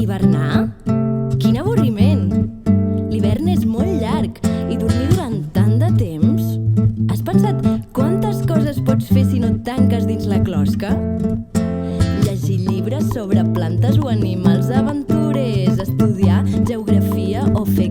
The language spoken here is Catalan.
Hibernar? Quin avorriment! L'hivern és molt llarg i dormir durant tant de temps? Has pensat quantes coses pots fer si no et tanques dins la closca? Llegir llibres sobre plantes o animals aventurers, estudiar geografia o fer